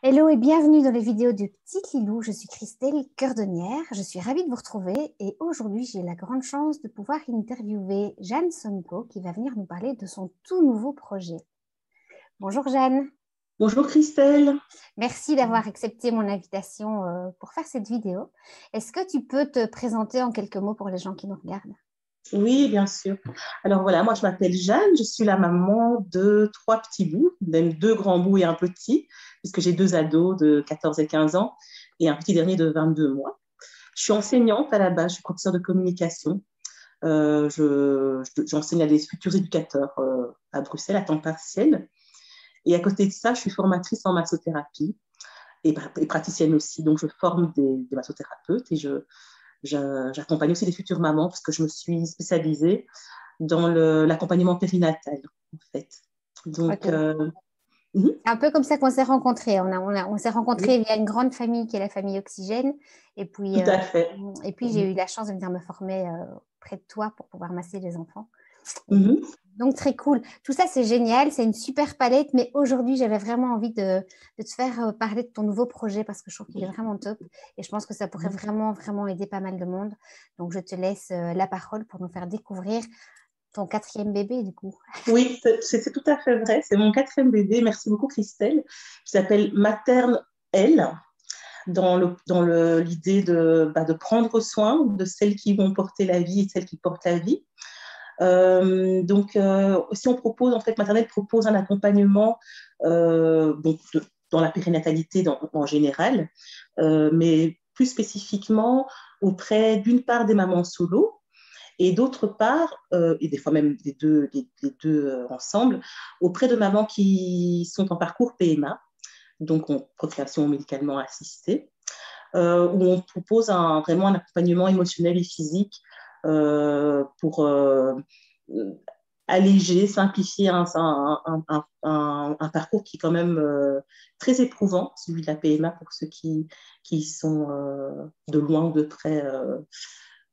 Hello et bienvenue dans les vidéos de Petite Lilou. Je suis Christelle Cordonnière. Je suis ravie de vous retrouver et aujourd'hui j'ai la grande chance de pouvoir interviewer Jeanne Sonko qui va venir nous parler de son tout nouveau projet. Bonjour Jeanne. Bonjour Christelle. Merci d'avoir accepté mon invitation pour faire cette vidéo. Est-ce que tu peux te présenter en quelques mots pour les gens qui nous regardent? Oui, bien sûr. Alors voilà, moi je m'appelle Jeanne, je suis la maman de 3 petits bouts, même 2 grands bouts et un petit, puisque j'ai 2 ados de 14 et 15 ans et un petit dernier de 22 mois. Je suis enseignante à la base, je suis professeure de communication. J'enseigne à des futurs éducateurs à Bruxelles à temps partiel. Et à côté de ça, je suis formatrice en massothérapie et praticienne aussi. Donc je forme des massothérapeutes et j'accompagne aussi des futures mamans parce que je me suis spécialisée dans l'accompagnement périnatal, en fait. Donc, Ok. C'est un peu comme ça qu'on s'est rencontrés. On s'est rencontrés via une grande famille qui est la famille Oxygène. Et puis, tout à fait. j'ai eu la chance de venir me former près de toi pour pouvoir masser les enfants. Mhm. Donc, très cool. Tout ça, c'est génial. C'est une super palette. Mais aujourd'hui, j'avais vraiment envie de te faire parler de ton nouveau projet parce que je trouve qu'il est vraiment top. Et je pense que ça pourrait vraiment, vraiment aider pas mal de monde. Donc, je te laisse la parole pour nous faire découvrir ton 4e bébé, du coup. Oui, c'est tout à fait vrai. C'est mon 4e bébé. Merci beaucoup, Christelle. Qui s'appelle Materne L, l'idée de prendre soin de celles qui vont porter la vie et de celles qui portent la vie. Aussi, on propose, en fait, Maternelle propose un accompagnement dans la périnatalité en général, mais plus spécifiquement auprès d'une part des mamans solo et d'autre part, et des fois même les deux ensemble, auprès de mamans qui sont en parcours PMA, donc en procréation médicalement assistée, où on propose vraiment un accompagnement émotionnel et physique pour alléger, simplifier un parcours qui est quand même très éprouvant, celui de la PMA pour ceux qui sont de loin ou de près,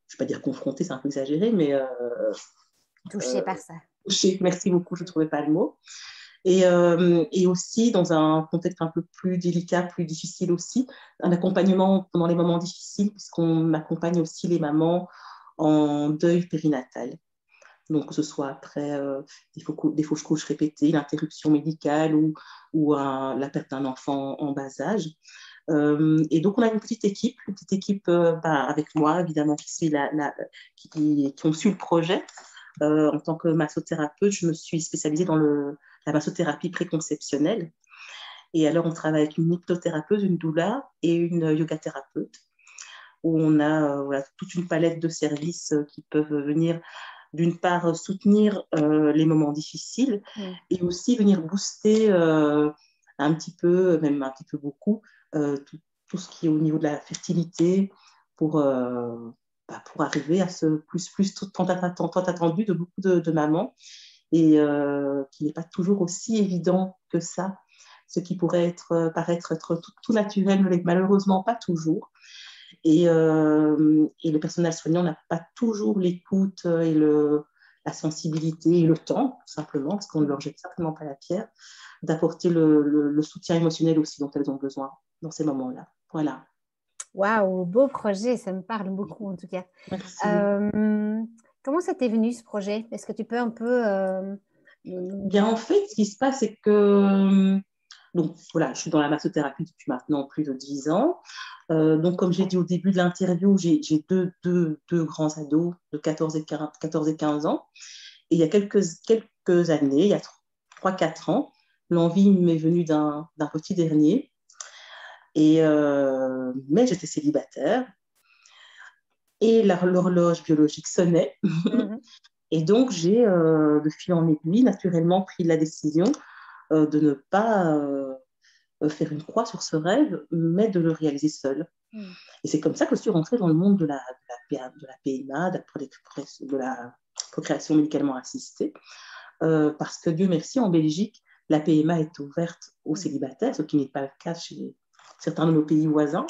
je ne vais pas dire confrontés, c'est un peu exagéré, mais Touchée par ça. touchés. Merci beaucoup, je ne trouvais pas le mot. Et aussi, dans un contexte un peu plus délicat, plus difficile aussi, un accompagnement pendant les moments difficiles, puisqu'on accompagne aussi les mamans en deuil périnatal. Donc, que ce soit après des fausses couches répétées, l'interruption médicale ou la perte d'un enfant en bas âge. Et donc, on a une petite équipe avec moi, évidemment, qui ont su le projet. En tant que massothérapeute, je me suis spécialisée dans la massothérapie préconceptionnelle. Et alors, on travaille avec une hypnothérapeute, une doula et une yoga-thérapeute, où on a toute une palette de services qui peuvent venir, d'une part, soutenir les moments difficiles et aussi venir booster un petit peu, même un petit peu beaucoup, tout ce qui est au niveau de la fertilité pour arriver à ce plus tant attendu de beaucoup de mamans et qui n'est pas toujours aussi évident que ça. Ce qui pourrait paraître être tout naturel, ne l'est malheureusement pas toujours. Et le personnel soignant n'a pas toujours l'écoute et la sensibilité et le temps, tout simplement, parce qu'on ne leur jette certainement pas la pierre, d'apporter le soutien émotionnel aussi dont elles ont besoin dans ces moments-là. Voilà. Waouh, beau projet, ça me parle beaucoup en tout cas. Merci. Comment ça t'est venu ce projet? Est-ce que tu peux un peu... Bien, en fait, ce qui se passe, c'est que donc voilà, je suis dans la massothérapie depuis maintenant plus de 10 ans. Donc, comme j'ai dit au début de l'interview, j'ai deux grands ados de 14 et 15 ans. Et il y a quelques années, il y a 3-4 ans, l'envie m'est venue d'un petit dernier. Mais j'étais célibataire et l'horloge biologique sonnait. Et donc, j'ai, de fil en aiguille, naturellement pris la décision de ne pas faire une croix sur ce rêve, mais de le réaliser seule. Et c'est comme ça que je suis rentrée dans le monde de la PMA, de la procréation médicalement assistée, parce que Dieu merci, en Belgique, la PMA est ouverte aux célibataires, ce qui n'est pas le cas chez certains de nos pays voisins.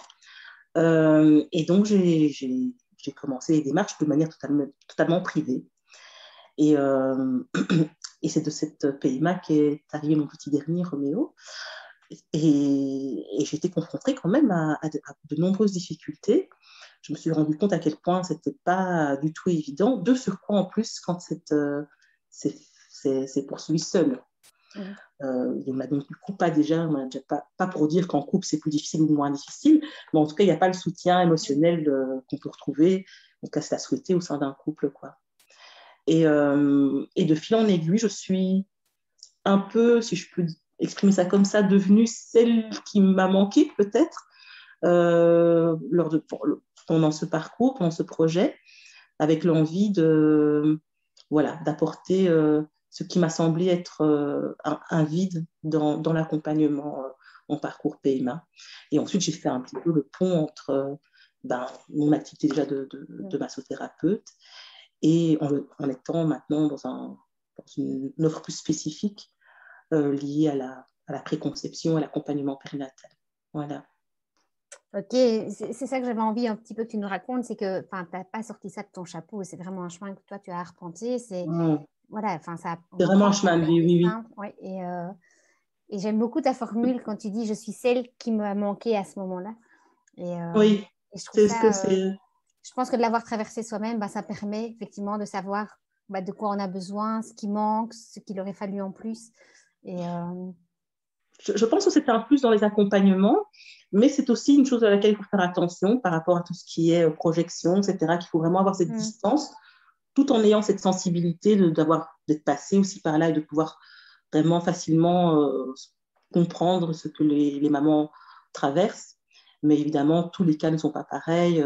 Et donc, j'ai commencé les démarches de manière totalement privée. Et, et c'est de cette PMA qu'est arrivé mon petit dernier, Roméo. Et j'ai été confrontée quand même à de nombreuses difficultés. Je me suis rendu compte à quel point ce n'était pas du tout évident. De surcroît, en plus, quand c'est poursuivi seul. Mm. Il m'a donc du coup pas déjà, pas pour dire qu'en couple c'est plus difficile ou moins difficile, mais en tout cas il n'y a pas le soutien émotionnel qu'on peut retrouver, en tout cas c'est à souhaiter au sein d'un couple, quoi. Et de fil en aiguille, je suis un peu, si je peux exprimer ça comme ça, devenue celle qui m'a manqué peut-être pendant ce parcours, pendant ce projet, avec l'envie voilà, d'apporter ce qui m'a semblé être un vide dans l'accompagnement en parcours PMA. Et ensuite, j'ai fait un petit peu le pont entre mon activité déjà de massothérapeute et en étant maintenant dans une offre plus spécifique liée à la préconception et l'accompagnement périnatal. Voilà. Ok, c'est ça que j'avais envie un petit peu que tu nous racontes, c'est que tu n'as pas sorti ça de ton chapeau, c'est vraiment un chemin que toi tu as arpenté. Voilà, C'est on vraiment un apprend chemin de vie, oui, oui. simple, ouais, et j'aime beaucoup ta formule quand tu dis je suis celle qui m'a manqué à ce moment-là. Oui, Et je trouve c'est ce que ça, c'est. je pense que de l'avoir traversé soi-même, ça permet effectivement de savoir de quoi on a besoin, ce qui manque, ce qu'il aurait fallu en plus. Et, Je pense que c'est un plus dans les accompagnements, mais c'est aussi une chose à laquelle il faut faire attention par rapport à tout ce qui est projection, etc., qu'il faut vraiment avoir cette distance, tout en ayant cette sensibilité d'être passé aussi par là et de pouvoir vraiment facilement comprendre ce que les mamans traversent. Mais évidemment, tous les cas ne sont pas pareils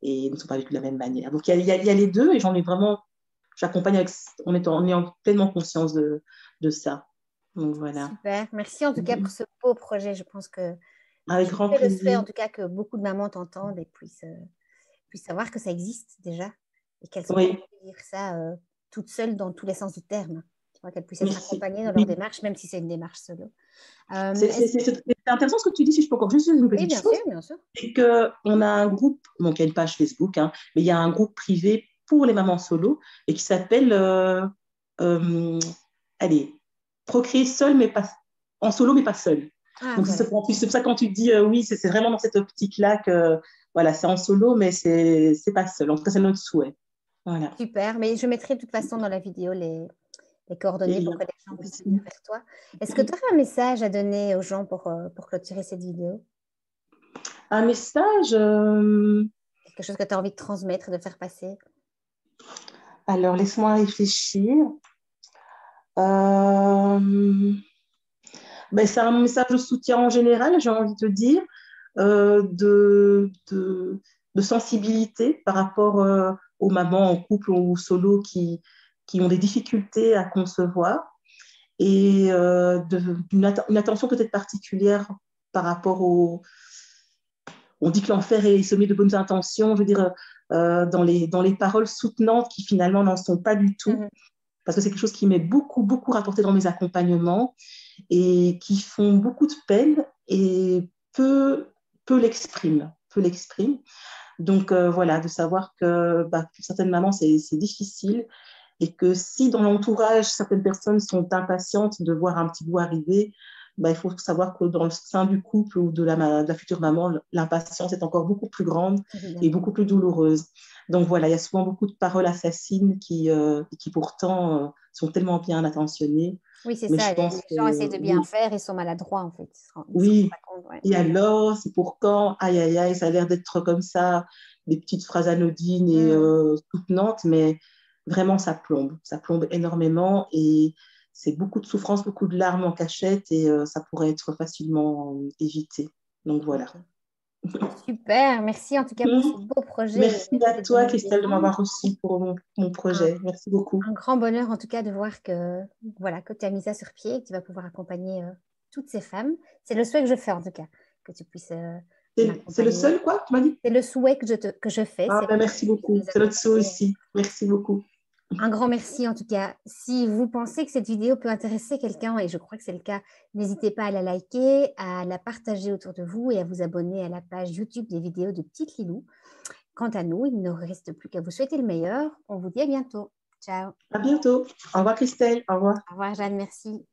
et ne sont pas vécus de la même manière. Donc, il y a les deux et j'accompagne en ayant pleinement conscience de ça. Donc, voilà. Super, merci en tout cas pour ce beau projet. Je pense que Avec je grand fais le souhait en plaisir. tout cas que beaucoup de mamans t'entendent et puissent savoir que ça existe déjà et qu'elles ne sont pas Oui, obligées de vivre ça toutes seules dans tous les sens du terme. Tu vois, qu'elles puissent être merci. accompagnées dans leur Oui. démarche, même si c'est une démarche solo. C'est intéressant ce que tu dis, si je peux encore juste dire une Oui, petite bien chose. sûr, bien sûr. C'est qu'on a un groupe, donc il y a une page Facebook, hein, mais il y a un groupe privé pour les mamans solo et qui s'appelle, euh, allez, Procréer seul, mais pas en solo, mais pas seul. Ah, Donc voilà. en plus, c'est pour ça quand tu dis oui, c'est vraiment dans cette optique-là que voilà, c'est en solo, mais c'est pas seul. En tout cas, c'est notre souhait. Voilà. Super, mais je mettrai de toute façon dans la vidéo les coordonnées Et pour que les gens puissent aussi, venir vers toi. Est-ce que tu aurais un message à donner aux gens pour clôturer cette vidéo? un message. Quelque chose que tu as envie de transmettre, de faire passer? Alors, laisse-moi réfléchir. Euh, c'est un message de soutien en général, j'ai envie de dire, de sensibilité par rapport aux mamans en couple ou solo qui ont des difficultés à concevoir et une attention peut-être particulière par rapport on dit que l'enfer est semé de bonnes intentions, je veux dire, dans les paroles soutenantes qui finalement n'en sont pas du tout, parce que c'est quelque chose qui m'est beaucoup, beaucoup rapporté dans mes accompagnements et qui font beaucoup de peine et peu l'expriment. Donc voilà, de savoir que pour certaines mamans, c'est difficile et que si dans l'entourage, certaines personnes sont impatientes de voir un petit bout arriver, il faut savoir que dans le sein du couple ou de la future maman, l'impatience est encore beaucoup plus grande et Évidemment. beaucoup plus douloureuse. Donc voilà, il y a souvent beaucoup de paroles assassines qui pourtant sont tellement bien intentionnées. Oui, c'est Mais ça. je Les pense que gens essaient de bien oui, faire et sont maladroits, en fait. Ils se rendent oui. pas compte, ouais. Et alors, c'est pour quand? Aïe, aïe, aïe, ça a l'air d'être comme ça, des petites phrases anodines et soutenantes, mais vraiment, ça plombe énormément et c'est beaucoup de souffrance, beaucoup de larmes en cachette et ça pourrait être facilement évité. Donc voilà. Ok. Super. Merci en tout cas pour ce beau projet et Merci merci à d'être toi, venu le Christelle, de défendre. m'avoir reçu pour mon Un, projet. Merci beaucoup. un grand bonheur en tout cas de voir que, voilà, que tu as mis ça sur pied et que tu vas pouvoir accompagner toutes ces femmes. C'est le souhait que je fais en tout cas, que tu puisses C'est le m'accompagner. seul, quoi, tu m'as dit? C'est le souhait que je fais, Ah, c'est ben, que merci tu puisses beaucoup. nous C'est notre souhait accompagner. aussi. Merci beaucoup. Un grand merci en tout cas. Si vous pensez que cette vidéo peut intéresser quelqu'un, et je crois que c'est le cas, n'hésitez pas à la liker, à la partager autour de vous et à vous abonner à la page YouTube des vidéos de Petite Lilou. Quant à nous, il ne reste plus qu'à vous souhaiter le meilleur. On vous dit à bientôt. Ciao. À bientôt. Au revoir, Christelle. Au revoir. Au revoir Jeanne, merci.